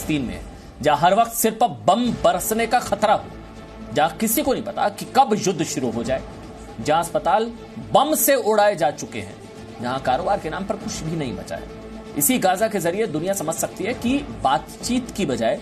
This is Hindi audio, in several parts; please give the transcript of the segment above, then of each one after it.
फिलिस्तीन में है, जहां हर वक्त सिर पर बम बरसने का खतरा हो, जहां किसी को नहीं पता कि कब युद्ध शुरू हो जाए, जहां अस्पताल बम से उड़ाए जा चुके हैं, जहां कारोबार के नाम पर कुछ भी नहीं बचा है। इसी गाजा के जरिए दुनिया समझ सकती है कि बातचीत की बजाय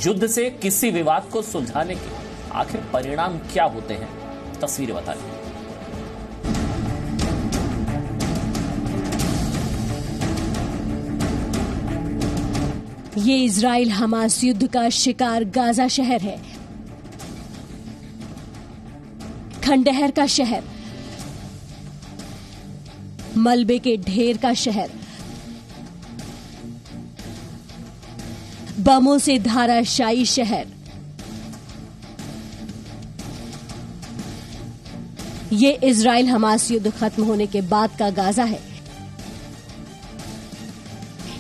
युद्ध से किसी विवाद को सुलझाने के आखिर परिणाम क्या होते हैं। तस्वीरें बता रही हैं। ये इजराइल हमास युद्ध का शिकार गाजा शहर है। खंडहर का शहर, मलबे के ढेर का शहर, बमों से धाराशायी शहर। ये इजराइल हमास युद्ध खत्म होने के बाद का गाजा है।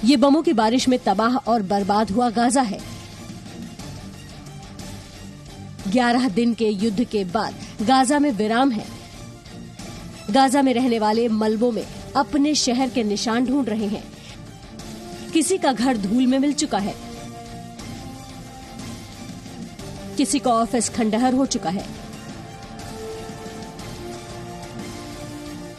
ये बमों की बारिश में तबाह और बर्बाद हुआ गाजा है। 11 दिन के युद्ध के बाद गाजा में विराम है। गाजा में रहने वाले मलबों में अपने शहर के निशान ढूंढ रहे हैं। किसी का घर धूल में मिल चुका है, किसी का ऑफिस खंडहर हो चुका है।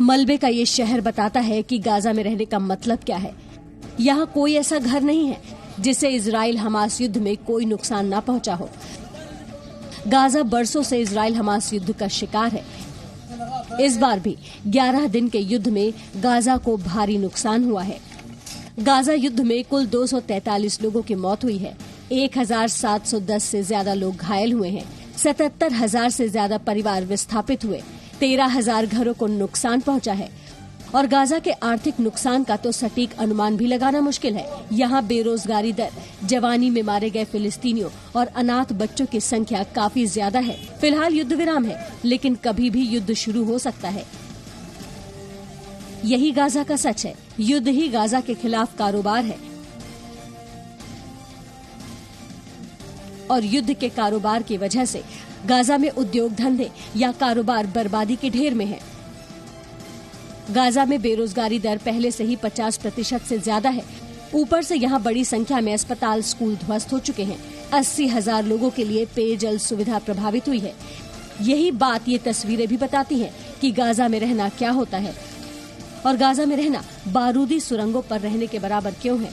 मलबे का ये शहर बताता है कि गाजा में रहने का मतलब क्या है। यहाँ कोई ऐसा घर नहीं है जिसे इजराइल हमास युद्ध में कोई नुकसान ना पहुंचा हो। गाजा बरसों से इजराइल हमास युद्ध का शिकार है। इस बार भी 11 दिन के युद्ध में गाजा को भारी नुकसान हुआ है। गाजा युद्ध में कुल 243 लोगों की मौत हुई है। 1710 से ज्यादा लोग घायल हुए हैं। 77,000 से ज्यादा परिवार विस्थापित हुए। 13,000 घरों को नुकसान पहुंचा है। और गाजा के आर्थिक नुकसान का तो सटीक अनुमान भी लगाना मुश्किल है। यहाँ बेरोजगारी दर, जवानी में मारे गए फिलिस्तीनियों और अनाथ बच्चों की संख्या काफी ज्यादा है। फिलहाल युद्ध विराम है, लेकिन कभी भी युद्ध शुरू हो सकता है। यही गाजा का सच है। युद्ध ही गाजा के खिलाफ कारोबार है और युद्ध के कारोबार की वजह से गाजा में उद्योग धंधे या कारोबार बर्बादी के ढेर में है। गाजा में बेरोजगारी दर पहले से ही 50% से ज्यादा है। ऊपर से यहाँ बड़ी संख्या में अस्पताल, स्कूल ध्वस्त हो चुके हैं। 80,000 लोगों के लिए पेयजल सुविधा प्रभावित हुई है। यही बात ये तस्वीरें भी बताती हैं कि गाजा में रहना क्या होता है और गाजा में रहना बारूदी सुरंगों पर रहने के बराबर क्यों है।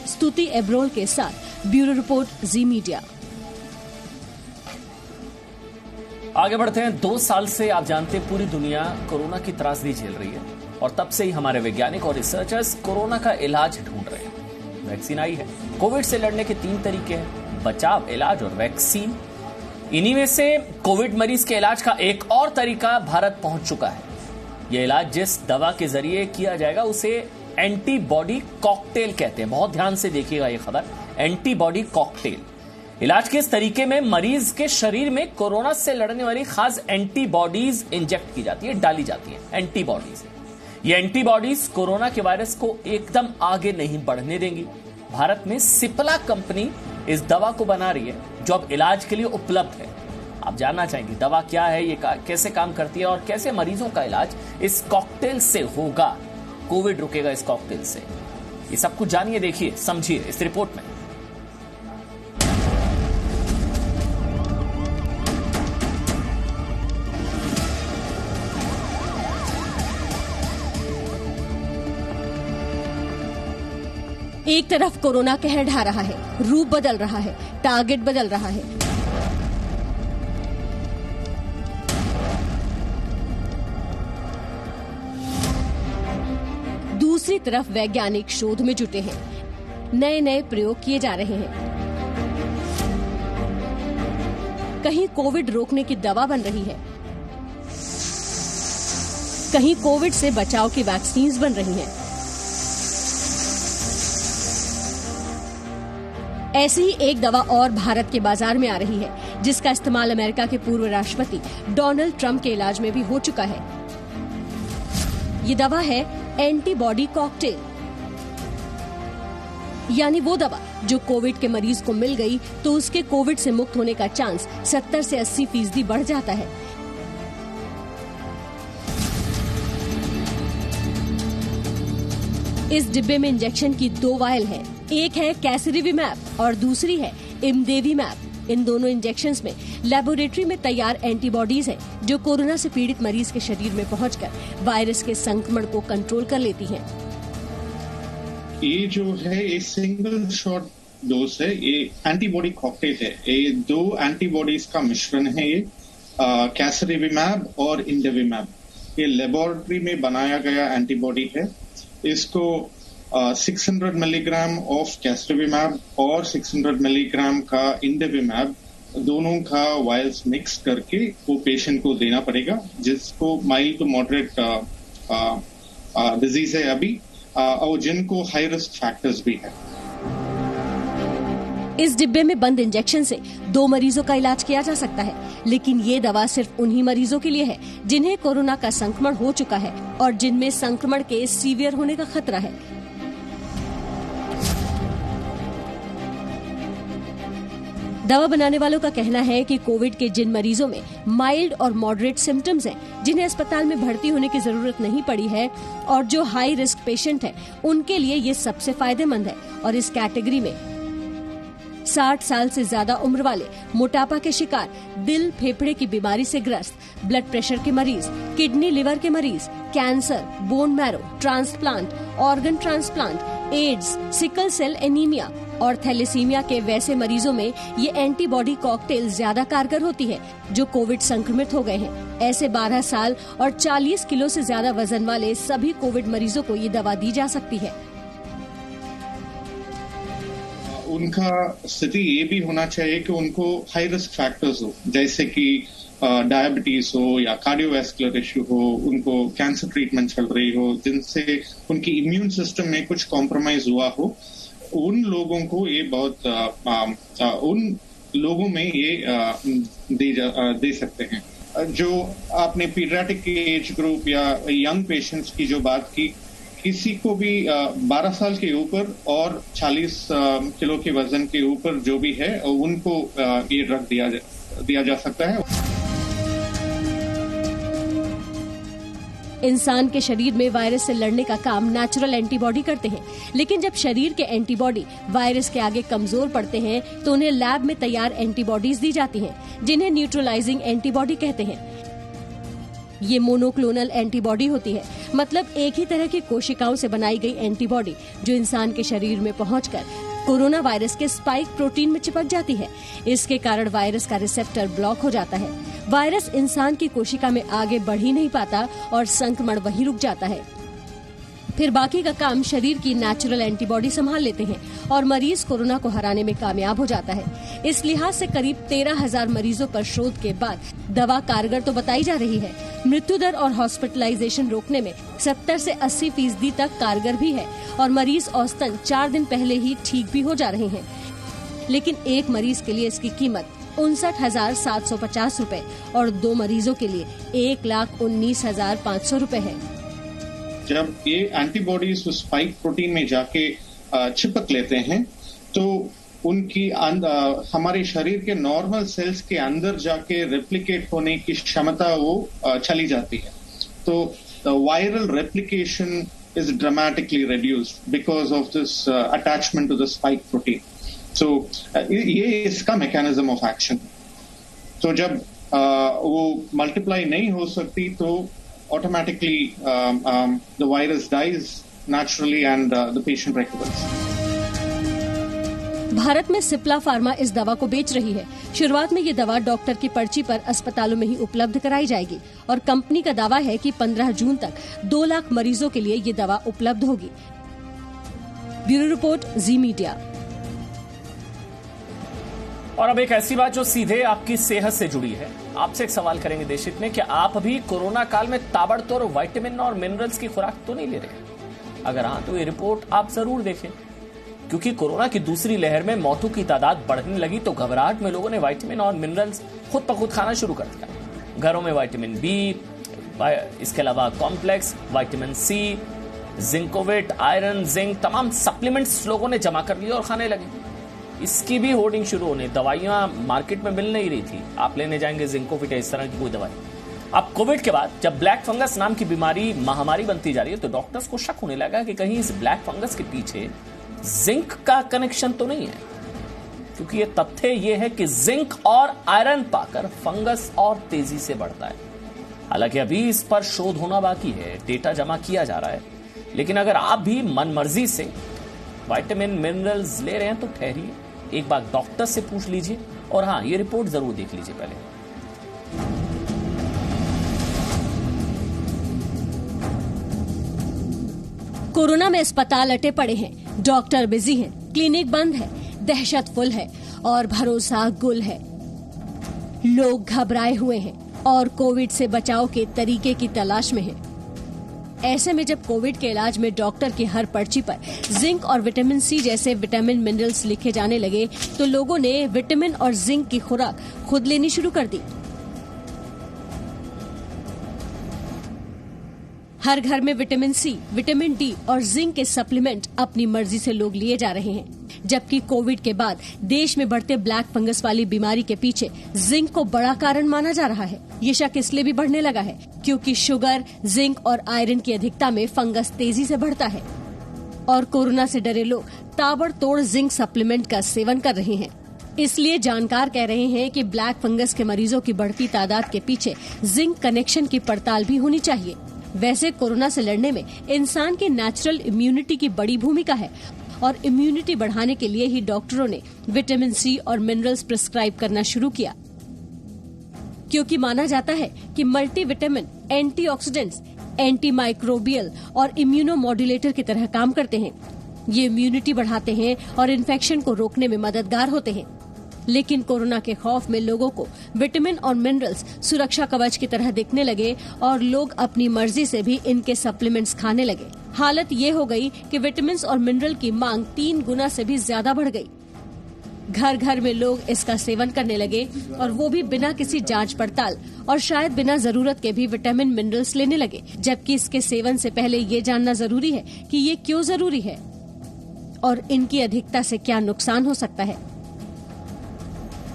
स्तुति एब्रोल के साथ ब्यूरो रिपोर्ट, जी मीडिया। आगे बढ़ते हैं। 2 साल से आप जानते हैं पूरी दुनिया कोरोना की त्रासदी झेल रही है और तब से ही हमारे वैज्ञानिक और रिसर्चर्स कोरोना का इलाज ढूंढ रहे हैं। वैक्सीन आई है। कोविड से लड़ने के 3 तरीके हैं: बचाव, इलाज और वैक्सीन। इन्हीं में से कोविड मरीज के इलाज का एक और तरीका भारत पहुंच चुका है। यह इलाज जिस दवा के जरिए किया जाएगा उसे एंटीबॉडी कॉकटेल कहते हैं। बहुत ध्यान से देखिएगा ये खबर, एंटीबॉडी कॉकटेल। इलाज के इस तरीके में मरीज के शरीर में कोरोना से लड़ने वाली खास एंटीबॉडीज इंजेक्ट की जाती है, डाली जाती है एंटीबॉडीज। ये एंटीबॉडीज कोरोना के वायरस को एकदम आगे नहीं बढ़ने देंगी। भारत में सिप्ला कंपनी इस दवा को बना रही है जो अब इलाज के लिए उपलब्ध है। आप जानना चाहेंगे दवा क्या है, ये कैसे काम करती है और कैसे मरीजों का इलाज इस कॉकटेल से होगा, कोविड रुकेगा इस कॉकटेल से। ये सब कुछ जानिए, देखिए, समझिए इस रिपोर्ट में। एक तरफ कोरोना कहर ढा रहा है, रूप बदल रहा है, टारगेट बदल रहा है। दूसरी तरफ वैज्ञानिक शोध में जुटे हैं। नए नए प्रयोग किए जा रहे हैं। कहीं कोविड रोकने की दवा बन रही है, कहीं कोविड से बचाव की वैक्सीन्स बन रही हैं। ऐसी ही एक दवा और भारत के बाजार में आ रही है जिसका इस्तेमाल अमेरिका के पूर्व राष्ट्रपति डोनाल्ड ट्रंप के इलाज में भी हो चुका है। ये दवा है एंटीबॉडी कॉकटेल, यानी वो दवा जो कोविड के मरीज को मिल गई तो उसके कोविड से मुक्त होने का चांस 70 से 80% बढ़ जाता है। इस डिब्बे में इंजेक्शन की 2 वायल है, एक है कैसरिविमैब और दूसरी है इमदेवीमैब। इन दोनों इंजेक्शंस में लेबोरेटरी में तैयार एंटीबॉडीज हैं जो कोरोना से पीड़ित मरीज के शरीर में पहुंचकर वायरस के संक्रमण को कंट्रोल कर लेती हैं। ये जो है ये सिंगल शॉट डोज है, ये एंटीबॉडी कॉकटेल है। ये 2 एंटीबॉडीज का मिश्रण है, ये कैसरिविमैब और इमदेवीमैब। ये लेबोरेटरी में बनाया गया एंटीबॉडी है। इसको 600 मिलीग्राम ऑफ कैसरिविमैब और 600 मिलीग्राम का इमदेवीमैब दोनों का वायल्स मिक्स करके वो पेशेंट को देना पड़ेगा, जिसको माइल्ड टू मॉडरेट डिजीज है अभी, और जिनको हाई रिस्क फैक्टर्स भी है। इस डिब्बे में बंद इंजेक्शन से 2 मरीजों का इलाज किया जा सकता है, लेकिन ये दवा सिर्फ उन्हीं मरीजों के लिए है जिन्हें कोरोना का संक्रमण हो चुका है और जिनमें संक्रमण के सीवियर होने का खतरा है। दवा बनाने वालों का कहना है कि कोविड के जिन मरीजों में माइल्ड और मॉडरेट सिम्टम्स हैं, जिन्हें अस्पताल में भर्ती होने की जरूरत नहीं पड़ी है और जो हाई रिस्क पेशेंट हैं, उनके लिए ये सबसे फायदेमंद है। और इस कैटेगरी में 60 साल से ज्यादा उम्र वाले, मोटापा के शिकार, दिल फेफड़े की बीमारी से ग्रस्त, ब्लड प्रेशर के मरीज, किडनी लिवर के मरीज, cancer, bone marrow, transplant, organ transplant, AIDS, sickle cell anaemia और थैलेसीमिया के वैसे मरीजों में ये एंटीबॉडी कॉकटेल ज्यादा कारगर होती है जो कोविड संक्रमित हो गए हैं। ऐसे 12 साल और 40 किलो से ज्यादा वजन वाले सभी कोविड मरीजों को ये दवा दी जा सकती है। उनका स्थिति ये भी होना चाहिए कि उनको हाई रिस्क फैक्टर्स हो, जैसे कि डायबिटीज हो या कार्डियोवैस्कुलर इश्यू हो, उनको कैंसर ट्रीटमेंट चल रही हो, जिनसे उनकी इम्यून सिस्टम में कुछ कॉम्प्रोमाइज हुआ हो, उन लोगों को ये बहुत उन लोगों में ये दे सकते हैं। जो आपने पीडियाट्रिक एज ग्रुप या यंग पेशेंट्स की जो बात की, किसी को भी 12 साल के ऊपर और 40 किलो के वजन के ऊपर जो भी है उनको ये ड्रग दिया जा सकता है। इंसान के शरीर में वायरस से लड़ने का काम नेचुरल एंटीबॉडी करते हैं, लेकिन जब शरीर के एंटीबॉडी वायरस के आगे कमजोर पड़ते हैं तो उन्हें लैब में तैयार एंटीबॉडीज दी जाती हैं, जिन्हें न्यूट्रलाइजिंग एंटीबॉडी कहते हैं। ये मोनोक्लोनल एंटीबॉडी होती है, मतलब एक ही तरह की कोशिकाओं से बनाई गई एंटीबॉडी जो इंसान के शरीर में पहुंचकर कोरोना वायरस के स्पाइक प्रोटीन में चिपक जाती है। इसके कारण वायरस का रिसेप्टर ब्लॉक हो जाता है। वायरस इंसान की कोशिका में आगे बढ़ ही नहीं पाता और संक्रमण वहीं रुक जाता है। फिर बाकी का काम शरीर की नेचुरल एंटीबॉडी संभाल लेते हैं और मरीज कोरोना को हराने में कामयाब हो जाता है। इस लिहाज से करीब 13,000 मरीजों पर शोध के बाद दवा कारगर तो बताई जा रही है। मृत्यु दर और हॉस्पिटलाइजेशन रोकने में 70 से 80% तक कारगर भी है और मरीज औसतन 4 दिन पहले ही ठीक भी हो जा रहे हैं। लेकिन एक मरीज के लिए इसकी कीमत 59,750 रूपए और 2 मरीजों के लिए 1,19,500 रूपए है। जब ये एंटीबॉडीज उस स्पाइक प्रोटीन में जाके चिपक लेते हैं तो उनकी हमारे शरीर के नॉर्मल सेल्स के अंदर जाके रेप्लिकेट होने की क्षमता वो चली जाती है। तो viral replication is dramatically reduced because of this attachment to the spike protein. So ये इसका mechanism of action. तो जब वो multiply नहीं हो सकती तो automatically the virus dies naturally and the patient recovers. Bharat में सिप्ला फार्मा इस दवा को बेच रही है। शुरुआत में ये दवा डॉक्टर की पर्ची पर अस्पतालों में ही उपलब्ध कराई जाएगी और कंपनी का दावा है कि 15 जून तक 2 लाख मरीजों के लिए ये दवा उपलब्ध होगी। ब्यूरो रिपोर्ट, जी मीडिया। और अब एक ऐसी बात जो सीधे आपकी सेहत से जुड़ी है। आपसे एक सवाल करेंगे देशित ने कि आप अभी कोरोना काल में ताबड़तोड़ विटामिन और मिनरल्स की खुराक तो नहीं ले रहे? अगर हाँ तो ये रिपोर्ट आप जरूर देखें, क्योंकि कोरोना की दूसरी लहर में मौतों की तादाद बढ़ने लगी तो घबराहट में लोगों ने विटामिन और मिनरल्स खुद ब खुद खाना शुरू कर दिया। घरों में विटामिन बी, इसके अलावा complex, vitamin C, Zincovit, iron, zinc, तमाम सप्लीमेंट्स लोगों ने जमा कर लिए और खाने लगे। इसकी भी होर्डिंग शुरू होने, दवाइयां मार्केट में मिल नहीं रही थी, आप लेने जाएंगे जिंकोविट या इस तरह की कोई दवाई। अब कोविड के बाद जब ब्लैक फंगस नाम की बीमारी महामारी बनती जा रही है तो डॉक्टर्स को शक होने लगा कि कहीं इस ब्लैक फंगस के पीछे जिंक का कनेक्शन तो नहीं है, क्योंकि ये तथ्य ये है कि जिंक और आयरन पाकर फंगस और तेजी से बढ़ता है। हालांकि अभी इस पर शोध होना बाकी है, डेटा जमा किया जा रहा है, लेकिन अगर आप भी मनमर्जी से विटामिन मिनरल्स ले रहे हैं तो ठहरिए, एक बार डॉक्टर से पूछ लीजिए और हाँ, ये रिपोर्ट जरूर देख लीजिए पहले। कोरोना में अस्पताल अटे पड़े हैं, डॉक्टर बिजी हैं, क्लिनिक बंद है, दहशत फुल है और भरोसा गुल है। लोग घबराए हुए हैं और कोविड से बचाव के तरीके की तलाश में हैं। ऐसे में जब कोविड के इलाज में डॉक्टर की हर पर्ची पर जिंक और विटामिन सी जैसे विटामिन मिनरल्स लिखे जाने लगे तो लोगों ने विटामिन और जिंक की खुराक खुद लेनी शुरू कर दी। हर घर में विटामिन सी, विटामिन डी और जिंक के सप्लीमेंट अपनी मर्जी से लोग लिए जा रहे हैं, जबकि कोविड के बाद देश में बढ़ते ब्लैक फंगस वाली बीमारी के पीछे जिंक को बड़ा कारण माना जा रहा है। ये शक इसलिए भी बढ़ने लगा है क्योंकि शुगर, जिंक और आयरन की अधिकता में फंगस तेजी से बढ़ता है और कोरोना से डरे लोग ताबड़तोड़ जिंक सप्लीमेंट का सेवन कर रहे हैं। इसलिए जानकार कह रहे हैं कि ब्लैक फंगस के मरीजों की बढ़ती तादाद के पीछे जिंक कनेक्शन की पड़ताल भी होनी चाहिए। वैसे कोरोना से लड़ने में इंसान की नेचुरल इम्यूनिटी की बड़ी भूमिका है और इम्यूनिटी बढ़ाने के लिए ही डॉक्टरों ने विटामिन सी और मिनरल्स प्रिस्क्राइब करना शुरू किया, क्योंकि माना जाता है कि मल्टीविटामिन एंटीऑक्सीडेंट्स, एंटी माइक्रोबियल और इम्यूनोमॉड्यूलेटर की तरह काम करते हैं। ये इम्यूनिटी बढ़ाते हैं और इन्फेक्शन को रोकने में मददगार होते हैं। लेकिन कोरोना के खौफ में लोगों को विटामिन और मिनरल्स सुरक्षा कवच की तरह दिखने लगे और लोग अपनी मर्जी से भी इनके सप्लीमेंट्स खाने लगे। हालत ये हो गई कि विटामिन और मिनरल की मांग 3 गुना से भी ज्यादा बढ़ गई। घर घर में लोग इसका सेवन करने लगे और वो भी बिना किसी जांच पड़ताल और शायद बिना जरूरत के भी विटामिन मिनरल्स लेने लगे, जबकि इसके सेवन से पहले ये जानना जरूरी है कि ये क्यों जरूरी है और इनकी अधिकता से क्या नुकसान हो सकता है।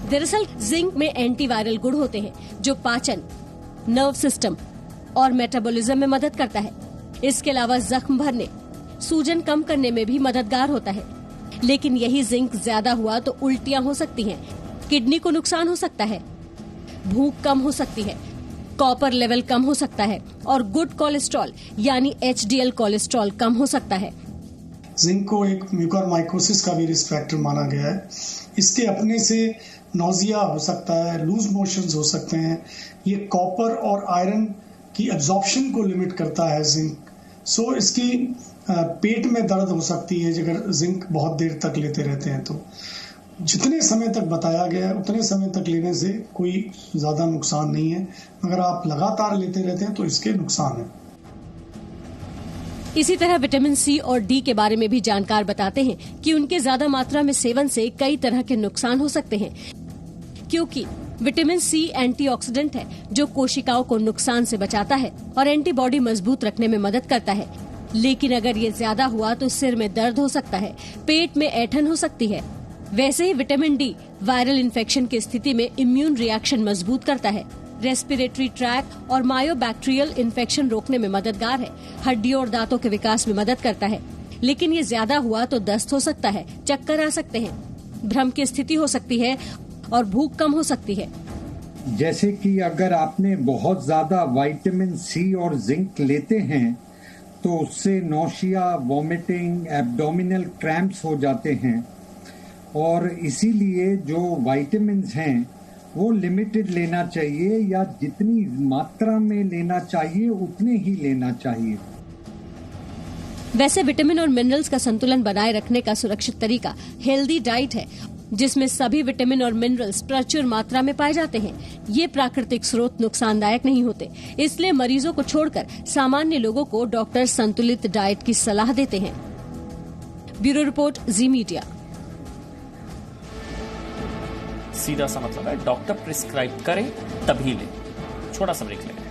दरअसल जिंक में एंटीवायरल गुण होते हैं जो पाचन, नर्व सिस्टम और मेटाबॉलिज्म में मदद करता है। इसके अलावा जख्म भरने, सूजन कम करने में भी मददगार होता है। लेकिन यही जिंक ज्यादा हुआ तो उल्टियां हो सकती हैं, किडनी को नुकसान हो सकता है, भूख कम हो सकती है, कॉपर लेवल कम हो सकता है और गुड कोलेस्ट्रॉल यानी HDL कोलेस्ट्रॉल कम हो सकता है। जिंक को एक म्यूकोरमाइकोसिस का भी रिस्क फैक्टर माना गया है। इसके अपने से नोजिया हो सकता है, लूज मोशंस हो सकते हैं। ये कॉपर और आयरन की एब्जॉर्प्शन को लिमिट करता है जिंक। सो इसकी पेट में दर्द हो सकती है अगर जिंक बहुत देर तक लेते रहते हैं। तो जितने समय तक बताया गया है उतने समय तक लेने से कोई ज्यादा नुकसान नहीं है, मगर आप लगातार लेते रहते हैं तो इसके नुकसान है। इसी तरह विटामिन सी और डी के बारे में भी जानकार बताते हैं कि उनके ज्यादा मात्रा में सेवन से कई तरह के नुकसान हो सकते हैं, क्योंकि विटामिन सी एंटीऑक्सीडेंट है जो कोशिकाओं को नुकसान से बचाता है और एंटीबॉडी मजबूत रखने में मदद करता है। लेकिन अगर ये ज्यादा हुआ तो सिर में दर्द हो सकता है, पेट में ऐंठन हो सकती है। वैसे ही विटामिन डी वायरल इन्फेक्शन की स्थिति में इम्यून रिएक्शन मजबूत करता है, रेस्पिरेटरी ट्रैक और मायोबैक्टीरियल इन्फेक्शन रोकने में मददगार है, हड्डियों और दांतों के विकास में मदद करता है। लेकिन ये ज्यादा हुआ तो दस्त हो सकता है, चक्कर आ सकते हैं, भ्रम की स्थिति हो सकती है और भूख कम हो सकती है। जैसे कि अगर आपने बहुत ज्यादा विटामिन सी और जिंक लेते हैं तो उससे नौशिया, वॉमिटिंग, एब्डोमिनल क्रैम्प्स हो जाते हैं और इसीलिए जो विटामिन्स हैं वो लिमिटेड लेना चाहिए या जितनी मात्रा में लेना चाहिए उतने ही लेना चाहिए। वैसे विटामिन और मिनरल्स का संतुलन बनाए रखने का सुरक्षित तरीका हेल्दी डाइट है, जिसमें सभी विटामिन और मिनरल्स प्रचुर मात्रा में पाए जाते हैं। ये प्राकृतिक स्रोत नुकसानदायक नहीं होते, इसलिए मरीजों को छोड़कर सामान्य लोगों को डॉक्टर संतुलित डाइट की सलाह देते हैं। ब्यूरो रिपोर्ट, जी मीडिया। सीधा सा मतलब है, डॉक्टर प्रिस्क्राइब करें तभी लें। छोटा सा ब्रेक लें।